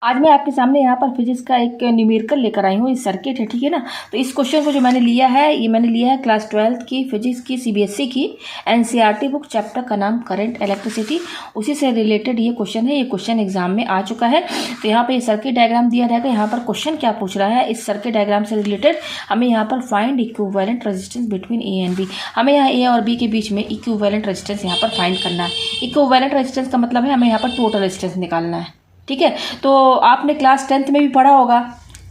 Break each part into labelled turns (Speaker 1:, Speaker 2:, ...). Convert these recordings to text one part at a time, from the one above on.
Speaker 1: आज मैं आपके सामने यहाँ पर फिजिक्स का एक न्यूमेरिकल लेकर आई हूँ। इस सर्किट है, ठीक है ना। तो इस क्वेश्चन को जो मैंने लिया है, ये मैंने लिया है क्लास 12th की फिजिक्स की सीबीएसई की एनसीईआरटी बुक। चैप्टर का नाम करंट इलेक्ट्रिसिटी, उसी से रिलेटेड ये क्वेश्चन है। ये क्वेश्चन एग्जाम में आ चुका है। तो यहाँ पर ये सर्किट डायग्राम दिया रहेगा। यहाँ पर क्वेश्चन क्या पूछ रहा है, इस सर्किट डायग्राम से रिलेटेड हमें यहाँ पर find equivalent resistance between A and B. हमें यहाँ ए और बी के बीच में इक्विवेलेंट रेजिस्टेंस यहाँ पर फाइंड करना है। इक्विवेलेंट रेजिस्टेंस का मतलब है हमें यहाँ पर टोटल रेजिस्टेंस निकालना है, ठीक है। तो आपने क्लास 10th में भी पढ़ा होगा।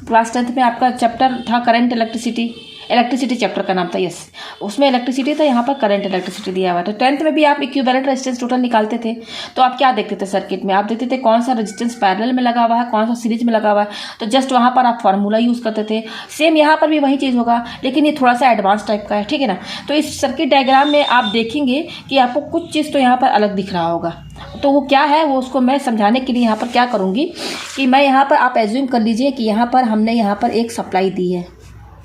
Speaker 1: क्लास 10th में आपका चैप्टर था करंट इलेक्ट्रिसिटी। इलेक्ट्रिसिटी चैप्टर का नाम था, यस। उसमें इलेक्ट्रिसिटी था, यहाँ पर करंट इलेक्ट्रिसिटी दिया हुआ था। तो 10th में भी आप इक्विवेलेंट रेजिस्टेंस टोटल निकालते थे। तो आप क्या देखते थे सर्किट में, आप देखते थे कौन सा रेजिस्टेंस पैरेलल में लगा हुआ है, कौन सा सीरीज में लगा हुआ है। तो जस्ट वहाँ पर आप फार्मूला यूज़ करते थे। सेम यहाँ पर भी वही चीज़ होगा, लेकिन ये थोड़ा सा एडवांस टाइप का है, ठीक है ना। तो इस सर्किट डायग्राम में आप देखेंगे कि आपको कुछ चीज़ तो यहाँ पर अलग दिख रहा होगा। तो वो क्या है, वो उसको मैं समझाने के लिए यहाँ पर क्या करूँगी कि मैं यहाँ पर, आप एज्यूम कर लीजिए कि यहाँ पर हमने यहाँ पर एक सप्लाई दी है,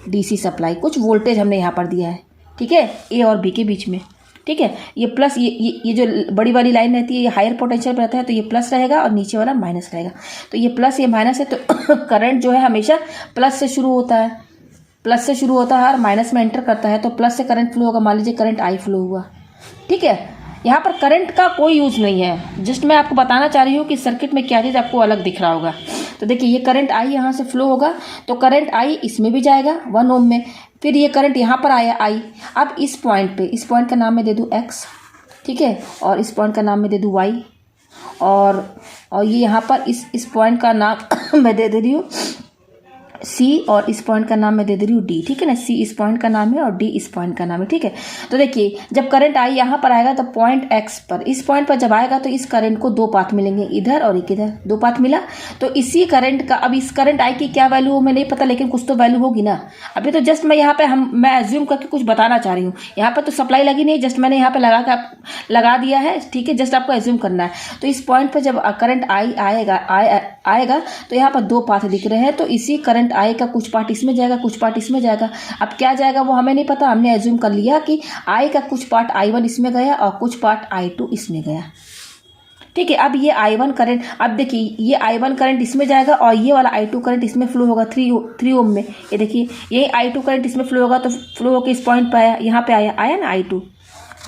Speaker 1: डीसी सप्लाई, कुछ वोल्टेज हमने यहाँ पर दिया है, ठीक है, ए और बी के बीच में, ठीक है। ये प्लस, ये जो बड़ी वाली लाइन रहती है, ये हायर पोटेंशियल पर रहता है, तो ये प्लस रहेगा और नीचे वाला माइनस रहेगा। तो ये प्लस, ये माइनस है, तो करंट जो है हमेशा प्लस से शुरू होता है, प्लस से शुरू होता है और माइनस में एंटर करता है। तो प्लस से करंट फ्लो होगा। मान लीजिए करंट आई फ्लो हुआ, ठीक है। यहाँ पर करंट का कोई यूज़ नहीं है, जस्ट मैं आपको बताना चाह रही हूँ कि सर्किट में क्या चीज़ आपको अलग दिख रहा होगा। तो देखिए, ये करंट आई यहाँ से फ्लो होगा, तो करंट आई इसमें भी जाएगा 1 ओम में। फिर ये करंट यहाँ पर आया आई। अब इस पॉइंट पे, इस पॉइंट का नाम मैं दे दूँ एक्स, ठीक है, और इस पॉइंट का नाम मैं दे दूँ वाई, और ये यहाँ पर इस पॉइंट का नाम मैं दे रही हूँ सी, और इस पॉइंट का नाम मैं दे रही हूँ डी, ठीक है ना। सी इस पॉइंट का नाम है और डी इस पॉइंट का नाम है, ठीक है। तो देखिए, जब करंट आई यहाँ पर आएगा तो पॉइंट एक्स पर, इस पॉइंट पर जब आएगा तो इस करंट को 2 पाथ मिलेंगे, इधर और एक इधर, 2 पाथ मिला। तो इसी करंट का, अब इस करंट आई की क्या वैल्यू हो मैं नहीं पता, लेकिन कुछ तो वैल्यू होगी ना। अभी तो जस्ट मैं यहाँ पे मैं एज्यूम करके कुछ बताना चाह रही हूँ। यहाँ पर तो सप्लाई लगी नहीं, जस्ट मैंने यहाँ पे लगा दिया है, ठीक है। जस्ट आपको एज्यूम करना है। तो इस पॉइंट पर जब करंट आई आएगा तो यहाँ पर 2 पाथ दिख रहे हैं। तो इसी करंट आई का कुछ पार्ट इसमें जाएगा, कुछ पार्ट इसमें जाएगा। अब क्या जाएगा वो हमें नहीं पता, हमने एज्यूम कर लिया कि आई का कुछ पार्ट आई1 इसमें गया और कुछ पार्ट आई2 इसमें गया, ठीक है। अब ये आई1 करंट, अब देखिए ये आई1 करंट इसमें जाएगा और ये वाला आई2 करंट इसमें फ्लो होगा 3 ओम में। ये देखिए, यही आई2 करंट इसमें फ्लो होगा, तो फ्लो होकर इस पॉइंट पर आया, यहाँ पे आया ना आई2,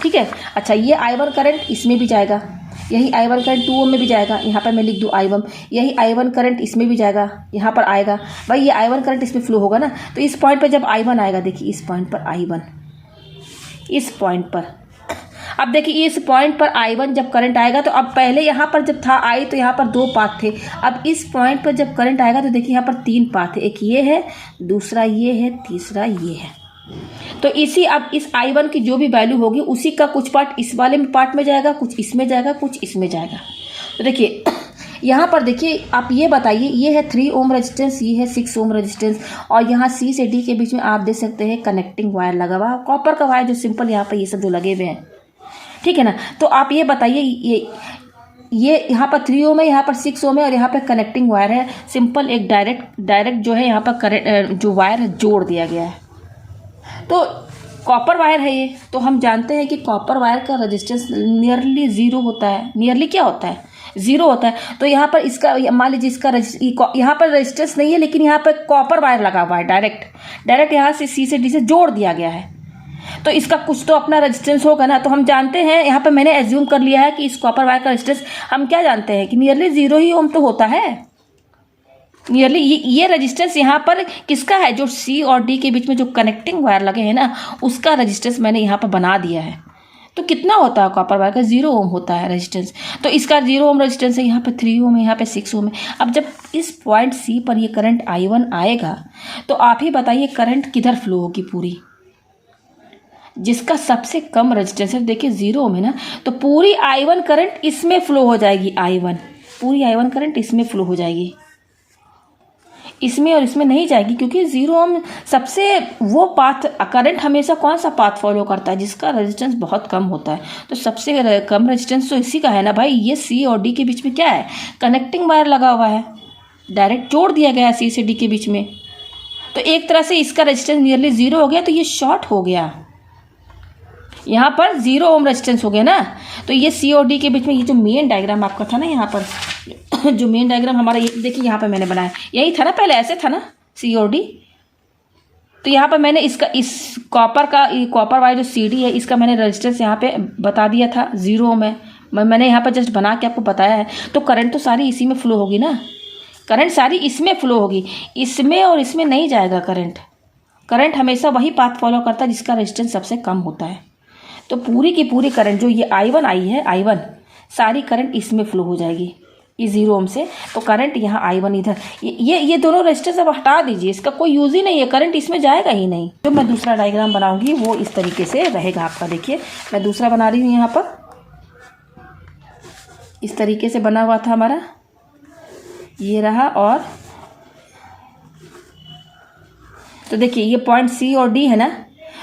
Speaker 1: ठीक है। अच्छा, ये आई1 करंट इसमें भी जाएगा, यही आई1 करंट 2 ओम में भी जाएगा, यहाँ पर मैं लिख दूँ आई1। यही आई1 करंट इसमें भी जाएगा, यहाँ पर आएगा भाई, ये आई1 करंट इसमें फ्लो होगा ना। तो इस पॉइंट पर जब आई1 आएगा, देखिए इस पॉइंट पर आई1, इस पॉइंट पर, अब देखिए इस पॉइंट पर आई1 जब करंट आएगा, तो अब पहले यहाँ पर जब था आई, तो यहाँ पर 2 पाथ थे। अब इस पॉइंट पर जब करंट आएगा तो देखिए यहाँ पर 3 पाथ है, एक ये है, दूसरा ये है, तीसरा ये है। तो इसी, अब इस I1 की जो भी वैल्यू होगी उसी का कुछ पार्ट इस वाले में पार्ट में जाएगा, कुछ इसमें जाएगा, कुछ इसमें जाएगा। तो देखिए यहाँ पर देखिए, आप ये बताइए, ये है 3 ओम रेजिस्टेंस, ये है 6 ओम रेजिस्टेंस, और यहाँ C से D के बीच में आप देख सकते हैं कनेक्टिंग वायर लगा हुआ, कॉपर का वायर जो सिंपल यहाँ पर ये सब जो लगे हुए हैं, ठीक है ना। तो आप ये बताइए, ये यहाँ पर 3 ओम है, यहाँ पर 6 ओम है, और यहाँ पर कनेक्टिंग वायर है, सिंपल एक डायरेक्ट जो है यहाँ पर करेंट जो वायर है जोड़ दिया गया है। तो कॉपर वायर है ये, तो हम जानते हैं कि कॉपर वायर का रेजिस्टेंस नियरली 0 होता है। नियरली क्या होता है, 0 होता है। तो यहाँ पर इसका, मान लीजिए इसका यहाँ पर रेजिस्टेंस नहीं है, लेकिन यहाँ पर कॉपर वायर लगा हुआ है, डायरेक्ट यहाँ से C से D से जोड़ दिया गया है। तो इसका कुछ तो अपना रेजिस्टेंस होगा ना। तो हम जानते हैं, यहाँ पर मैंने एज्यूम कर लिया है कि इस कॉपर वायर का रेजिस्टेंस हम क्या जानते हैं कि नियरली 0 ही ओम तो होता है। नियरली ये रेजिस्टेंस यहाँ पर किसका है, जो C और D के बीच में जो कनेक्टिंग वायर लगे हैं ना, उसका रेजिस्टेंस मैंने यहाँ पर बना दिया है। तो कितना होता है कॉपर वायर का, 0 ओम होता है रेजिस्टेंस। तो इसका 0 ओम रेजिस्टेंस है, यहाँ पे 3 ओम है, यहाँ पे 6 ओम है। अब जब इस पॉइंट C पर ये करंट I1 आएगा, तो आप ही बताइए करंट किधर फ्लो होगी पूरी, जिसका सबसे कम रेजिस्टेंस है, देखिए 0 ओम है ना, तो पूरी I1 करंट इसमें फ्लो हो जाएगी। पूरी I1 करंट इसमें फ्लो हो जाएगी, इसमें और इसमें नहीं जाएगी, क्योंकि 0 ओम सबसे वो पाथ, करंट हमेशा कौन सा पाथ फॉलो करता है, जिसका रेजिस्टेंस बहुत कम होता है। तो सबसे कम रेजिस्टेंस तो इसी का है ना भाई। ये C और D के बीच में क्या है, कनेक्टिंग वायर लगा हुआ है, डायरेक्ट जोड़ दिया गया है C से D के बीच में। तो एक तरह से इसका रेजिस्टेंस नियरली 0 हो गया, तो ये शॉर्ट हो गया। यहाँ पर 0 ओम रेजिस्टेंस हो गया ना। तो ये सी और डी के बीच में ये जो मेन डायग्राम आपका था ना, यहाँ पर जो मेन डायग्राम हमारा, ये देखिए यहाँ पर मैंने बनाया, यही था ना, पहले ऐसे था ना सी और डी। तो यहाँ पर मैंने इसका, इस कॉपर वाला जो सी डी है, इसका मैंने रेजिस्टेंस यहाँ पे बता दिया था 0 ओम है। मैंने यहाँ पर जस्ट बना के आपको बताया है। तो करंट तो सारी इसी में फ्लो होगी ना, करंट सारी इसमें फ्लो होगी, इसमें और इसमें नहीं जाएगा करंट। करंट हमेशा वही पाथ फॉलो करता है जिसका रेजिस्टेंस सबसे कम होता है। तो पूरी की पूरी करंट जो ये I1 आई है, I1 सारी करंट इसमें फ्लो हो जाएगी, इस 0 ओम से। तो करंट यहाँ I1 इधर, ये दोनों रेजिस्टेंस अब हटा दीजिए, इसका कोई यूज़ ही नहीं है, करंट इसमें जाएगा ही नहीं। जो मैं दूसरा डायग्राम बनाऊंगी वो इस तरीके से रहेगा आपका। देखिए मैं दूसरा बना रही हूँ, यहाँ पर इस तरीके से बना हुआ था हमारा, ये रहा। और तो देखिए ये पॉइंट सी और डी है ना,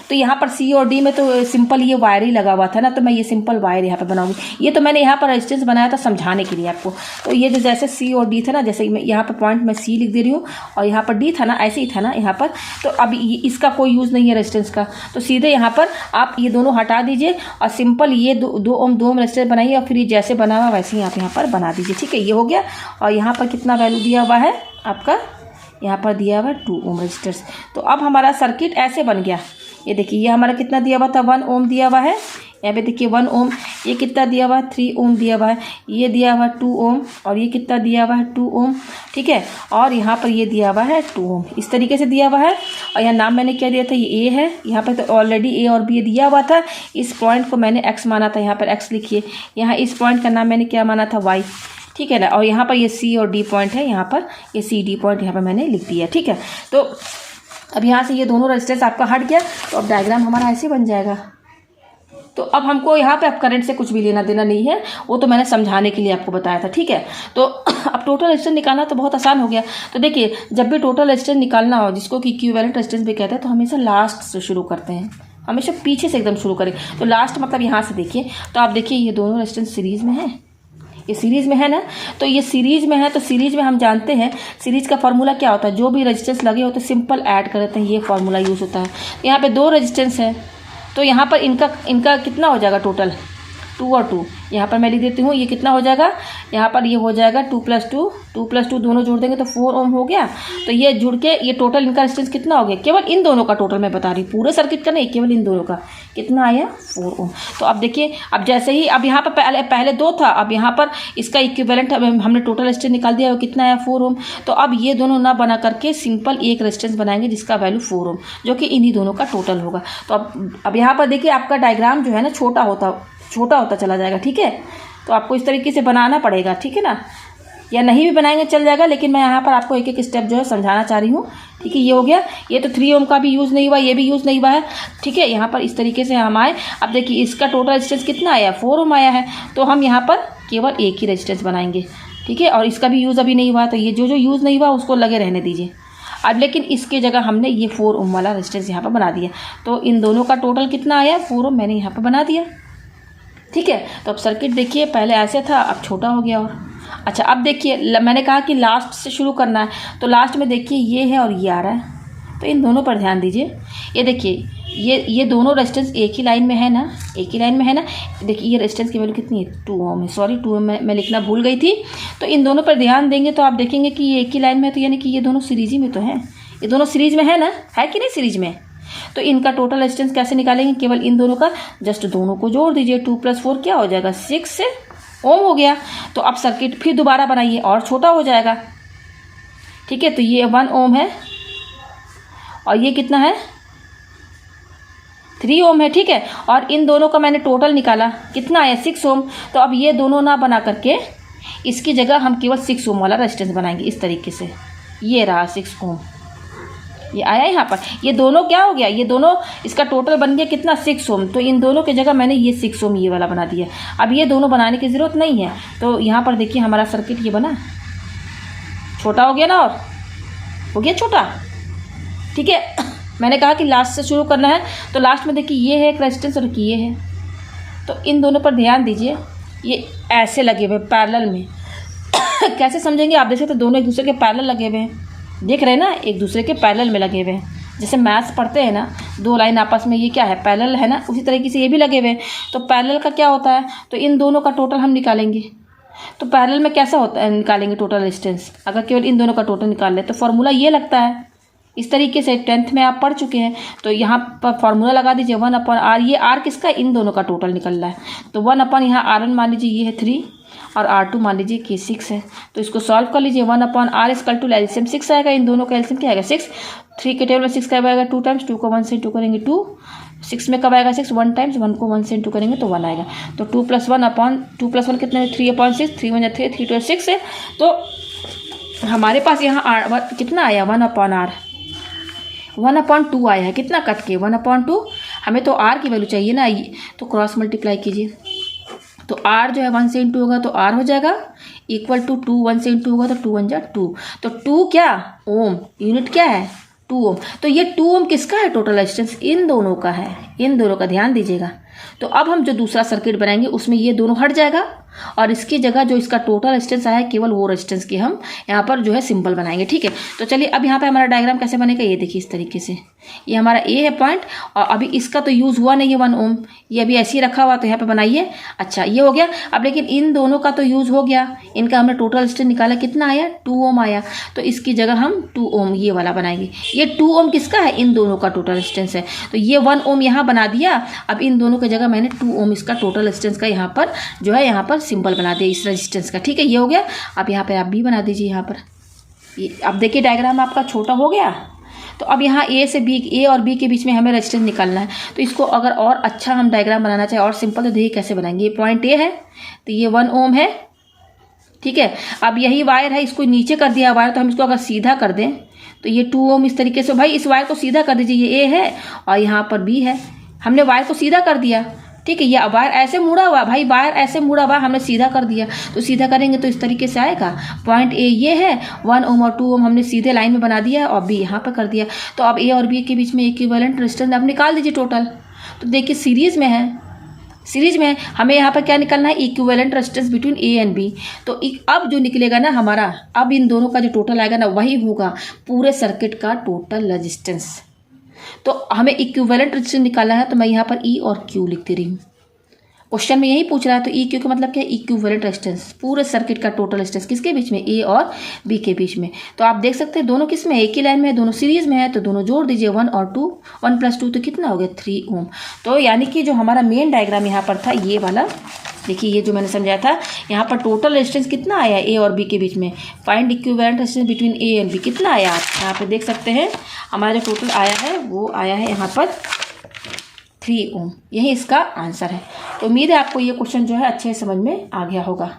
Speaker 1: तो यहाँ पर सी और डी में तो सिंपल ये वायर ही लगा हुआ था ना, तो मैं ये सिंपल वायर यहाँ पे बनाऊंगी। ये तो मैंने यहाँ पर रेजिस्टेंस बनाया था समझाने के लिए आपको। तो ये जो जैसे सी और डी था ना, जैसे मैं यहाँ पर पॉइंट में सी लिख दे रही हूँ और यहाँ पर डी था ना, ऐसे ही था ना यहाँ पर। तो अब इसका कोई यूज़ नहीं है रेजिस्टेंस का, तो सीधे यहाँ पर आप ये दोनों हटा दीजिए और सिंपल ये 2 ओम रेजिस्टेंस बनाइए और फिर ये जैसे बना हुआ वैसे ही आप यहाँ पर बना दीजिए। ठीक है, ये हो गया। और यहाँ पर कितना वैल्यू दिया हुआ है आपका, यहाँ पर दिया हुआ 2 ओम रेजिस्टर्स। तो अब हमारा सर्किट ऐसे बन गया। ये देखिए ये हमारा कितना दिया हुआ था, 1 ओम दिया हुआ है। यहाँ पे देखिए 1 ओम, ये कितना दिया हुआ है, 3 ओम दिया हुआ है। ये दिया हुआ 2 ओम और ये कितना दिया हुआ है, 2 ओम। ठीक है, और यहाँ पर ये दिया हुआ है 2 ओम, इस तरीके से दिया हुआ है। और यहाँ नाम मैंने क्या दिया था, ये ए है। यहाँ पर तो ऑलरेडी ए और बी दिया हुआ था। इस पॉइंट को मैंने एक्स माना था, यहाँ पर एक्स लिखिए। यहाँ इस पॉइंट का नाम मैंने क्या माना था, वाई। ठीक है ना। और यहाँ पर ये सी और डी पॉइंट है, यहाँ पर ये सी डी पॉइंट यहाँ पर मैंने लिख दिया। ठीक है, तो अब यहाँ से ये दोनों रेजिस्टेंस आपका हट गया। तो अब डायग्राम हमारा ऐसे बन जाएगा। तो अब हमको यहाँ पे अब करंट से कुछ भी लेना देना नहीं है, वो तो मैंने समझाने के लिए आपको बताया था। ठीक है, तो अब टोटल रेजिस्टेंस निकालना तो बहुत आसान हो गया। तो देखिए जब भी टोटल रेजिस्टेंस निकालना हो, जिसको कि इक्विवेलेंट रेजिस्टेंस भी कहते हैं, तो हमेशा लास्ट से शुरू करते हैं, हमेशा पीछे से एकदम शुरू करें। तो लास्ट मतलब यहाँ से देखिए, तो आप देखिए ये दोनों रेजिस्टेंस सीरीज में है, ये सीरीज में है ना। तो ये सीरीज में है, तो सीरीज में हम जानते हैं सीरीज का फॉर्मूला क्या होता है, जो भी रेजिस्टेंस लगे होते हैं सिंपल ऐड कर देते हैं, ये फॉर्मूला यूज़ होता है। यहाँ पे 2 रेजिस्टेंस है, तो यहाँ पर इनका कितना हो जाएगा टोटल, 2 और 2। यहाँ पर मैं लिख देती हूँ, ये कितना हो जाएगा, यहाँ पर ये हो जाएगा 2 + 2 दोनों जोड़ देंगे तो 4 ओम हो गया। तो ये जुड़ के ये टोटल इनका रेजिस्टेंस कितना हो गया, केवल इन दोनों का टोटल मैं बता रही हूँ, पूरे सर्किट का नहीं, केवल इन दोनों का कितना आया, 4 ओम। तो अब देखिए, अब जैसे ही अब यहाँ पर पहले 2 था, अब यहाँ पर इसका इक्विवेलेंट हमने टोटल रेजिस्टेंस निकाल दिया, कितना आया, 4 ओम। तो अब ये दोनों ना बना करके सिंपल एक रेजिस्टेंस बनाएंगे जिसका वैल्यू 4 ओम, जो कि इन्हीं दोनों का टोटल होगा। तो अब यहाँ पर देखिए आपका डायग्राम जो है ना छोटा होता चला जाएगा। ठीक है, तो आपको इस तरीके से बनाना पड़ेगा। ठीक है ना, या नहीं भी बनाएंगे चल जाएगा, लेकिन मैं यहाँ पर आपको एक एक स्टेप जो है समझाना चाह रही हूँ। ठीक है, ये हो गया। ये तो 3 ओम का भी यूज़ नहीं हुआ, ये भी यूज़ नहीं हुआ है। ठीक है, यहाँ पर इस तरीके से हम आए। अब देखिए इसका टोटल रेजिस्टेंस कितना आया, 4 ओम आया है। तो हम यहाँ पर केवल एक ही रेजिस्टेंस बनाएंगे। ठीक है, और इसका भी यूज़ अभी नहीं हुआ, तो ये जो यूज़ नहीं हुआ उसको लगे रहने दीजिए। अब लेकिन इसके जगह हमने ये 4 ओम वाला रेजिस्टेंस यहाँ पर बना दिया। तो इन दोनों का टोटल कितना आया, 4 ओम मैंने यहाँ पर बना दिया। ठीक है, तो अब सर्किट देखिए पहले ऐसे था, अब छोटा हो गया। और अच्छा अब देखिए मैंने कहा कि लास्ट से शुरू करना है, तो लास्ट में देखिए ये है और ये आ रहा है, तो इन दोनों पर ध्यान दीजिए। ये देखिए ये दोनों रेजिस्टेंस एक ही लाइन में है ना, एक ही लाइन में है ना। देखिए ये रेजिस्टेंस की वैल्यू कितनी है, 2 ओम है। सॉरी 2 ओम मैं लिखना भूल गई थी। तो इन दोनों पर ध्यान देंगे तो आप देखेंगे कि ये एक ही लाइन में है, तो यानी कि ये दोनों सीरीज में तो हैं, ये दोनों सीरीज में है ना, है कि नहीं सीरीज में। तो इनका टोटल रेजिस्टेंस कैसे निकालेंगे, केवल इन दोनों का जस्ट दोनों को जोड़ दीजिए। 2 + 4 क्या हो जाएगा, 6 ओम हो गया। तो अब सर्किट फिर दोबारा बनाइए और छोटा हो जाएगा। ठीक है, तो ये 1 ओम है और ये कितना है, 3 ओम है। ठीक है, और इन दोनों का मैंने टोटल निकाला, कितना आया, 6 ओम। तो अब ये दोनों ना बना करके इसकी जगह हम केवल 6 ओम वाला रेजिस्टेंस बनाएंगे इस तरीके से। ये रहा 6 ओम, ये आया यहाँ पर। ये दोनों क्या हो गया, ये दोनों इसका टोटल बन गया कितना, 6 ओम। तो इन दोनों की जगह मैंने ये 6 ओम ये वाला बना दिया। अब ये दोनों बनाने की ज़रूरत नहीं है। तो यहाँ पर देखिए हमारा सर्किट ये बना, छोटा हो गया ना, और हो गया छोटा। ठीक है, मैंने कहा कि लास्ट से शुरू करना है, तो लास्ट में देखिए ये है एक रेजिस्टेंस और ये है। तो इन दोनों पर ध्यान दीजिए, ये ऐसे लगे हुए पैरेलल में। कैसे समझेंगे आप, देख सकते दोनों एक दूसरे के पैरेलल लगे हुए हैं, देख रहे हैं ना, एक दूसरे के पैरेलल में लगे हुए हैं। जैसे मैथ्स पढ़ते हैं ना, दो लाइन आपस में ये क्या है, पैरेलल है ना, उसी तरीके से ये भी लगे हुए हैं। तो पैरेलल का क्या होता है, तो इन दोनों का टोटल हम निकालेंगे। तो पैरेलल में कैसा होता है, निकालेंगे टोटल डिस्टेंस, अगर केवल इन दोनों का टोटल निकाल ले तो फॉर्मूला ये लगता है इस तरीके से। 10th में आप पढ़ चुके हैं, तो यहाँ पर फॉर्मूला लगा दीजिए 1/r। ये r किसका, इन दोनों का टोटल निकल रहा है, तो 1/ यहाँ r1 मान लीजिए ये है 3 और r2 मान लीजिए कि 6 है। तो इसको सॉल्व कर लीजिए। 1/r इक्वल टू एलसीएम 6 आएगा, इन दोनों का एलसीएम क्या आएगा 6। 3 के टेबल में 6 कब आएगा 2 टाइम्स, 2 को 1 से इंटू करेंगे 2। 6 में कब आएगा 6 1 टाइम्स, 1 को 1 से इंटू करेंगे तो 1 आएगा। तो 2 + 1 कितना है 3/6, 3 1 3, 3 2 6 है। तो हमारे पास यहाँ r कितना आया 1/r 1/2 आया है। कितना कट के 1/2, हमें तो r की वैल्यू चाहिए ना, तो क्रॉस मल्टीप्लाई कीजिए। तो r जो है 1 से इंटू होगा तो r हो जाएगा इक्वल टू 2, 1 से इंटू होगा तो 2 1 जा 2। तो 2 क्या ओम, यूनिट क्या है 2 ओम। तो ये 2 ओम किसका है, टोटल रेजिस्टेंस इन दोनों का है, इन दोनों का ध्यान दीजिएगा। तो अब हम जो दूसरा सर्किट बनाएंगे उसमें ये दोनों हट जाएगा और इसकी जगह जो इसका टोटल रेजिस्टेंस आया है केवल वो रेजिस्टेंस की हम यहाँ पर जो है सिंबल बनाएंगे। ठीक है, तो चलिए अब यहाँ पे हमारा डायग्राम कैसे बनेगा, ये देखिए इस तरीके से। ये हमारा ए है पॉइंट, और अभी इसका तो यूज़ हुआ नहीं है 1 ओम, ये अभी ऐसे ही रखा हुआ, तो यहाँ पे बनाइए। अच्छा ये हो गया। अब लेकिन इन दोनों का तो यूज़ हो गया, इनका हमने टोटल रेजिस्टेंस निकाला, कितना आया 2 ओम आया। तो इसकी जगह हम 2 ओम ये वाला बनाएंगे। ये 2 ओम किसका है, इन दोनों का टोटल रेजिस्टेंस है। तो ये 1 ओम यहाँ बना दिया। अब इन दोनों की जगह मैंने 2 ओम इसका टोटल रेजिस्टेंस का यहाँ पर जो है यहाँ पर सिंबल बना दिया इस रेजिस्टेंस का। ठीक है, ये हो गया। अब यहाँ पे आप भी बना दीजिए यहाँ पर। ये अब देखिए डायग्राम आपका छोटा हो गया। तो अब यहाँ ए और बी के बीच में हमें रेजिस्टेंस निकालना है। तो इसको अगर और अच्छा हम डायग्राम बनाना चाहें और सिंपल, तो देखिए कैसे बनाएंगे। ये पॉइंट ए है तो ये 1 ओम है। ठीक है, अब यही वायर है, इसको नीचे कर दिया वायर, तो हम इसको अगर सीधा कर दें तो ये 2 ओम इस तरीके से। भाई इस वायर को सीधा कर दीजिए, ये ए है और यहाँ पर बी है। हमने वायर को सीधा कर दिया। ठीक है, ये वायर ऐसे मुड़ा हुआ, भाई वायर ऐसे मुड़ा हुआ, हमने सीधा कर दिया। तो सीधा करेंगे तो इस तरीके से आएगा। पॉइंट ए ये है, 1 ओम और 2 ओम हमने सीधे लाइन में बना दिया और बी यहाँ पर कर दिया। तो अब ए और बी के बीच में इक्विवेलेंट रेजिस्टेंस आप निकाल दीजिए टोटल। तो देखिए सीरीज में है, सीरीज में हमें यहाँ पर क्या निकालना है, equivalent resistance between A and B. तो अब जो निकलेगा ना हमारा, अब इन दोनों का जो टोटल आएगा ना वही होगा पूरे सर्किट का टोटल रेजिस्टेंस। तो हमें इक्विवेलेंट रेजिस्टेंस निकालना है, तो मैं यहाँ पर ई और क्यू लिखती रही हूँ। क्वेश्चन में यही पूछ रहा है, तो ई क्यू का मतलब क्या है, इक्विवेलेंट रेजिस्टेंस, पूरे सर्किट का टोटल रेजिस्टेंस किसके बीच में, ए और बी के बीच में। तो आप देख सकते हैं दोनों किस में, एक ही लाइन में है, दोनों सीरीज में है, तो दोनों जोड़ दीजिए 1 और 2, 1 + 2 तो कितना हो गया 3 ओम। तो यानी कि जो हमारा मेन डायग्राम यहाँ पर था ये वाला, देखिए ये जो मैंने समझाया था, यहाँ पर टोटल रेजिस्टेंस कितना आया ए और बी के बीच में, find equivalent resistance between A and B, कितना आया आप यहाँ पे देख सकते हैं। हमारा जो टोटल आया है वो आया है यहाँ पर 3 ओम, यही इसका आंसर है। तो उम्मीद है आपको ये क्वेश्चन जो है अच्छे से समझ में आ गया होगा।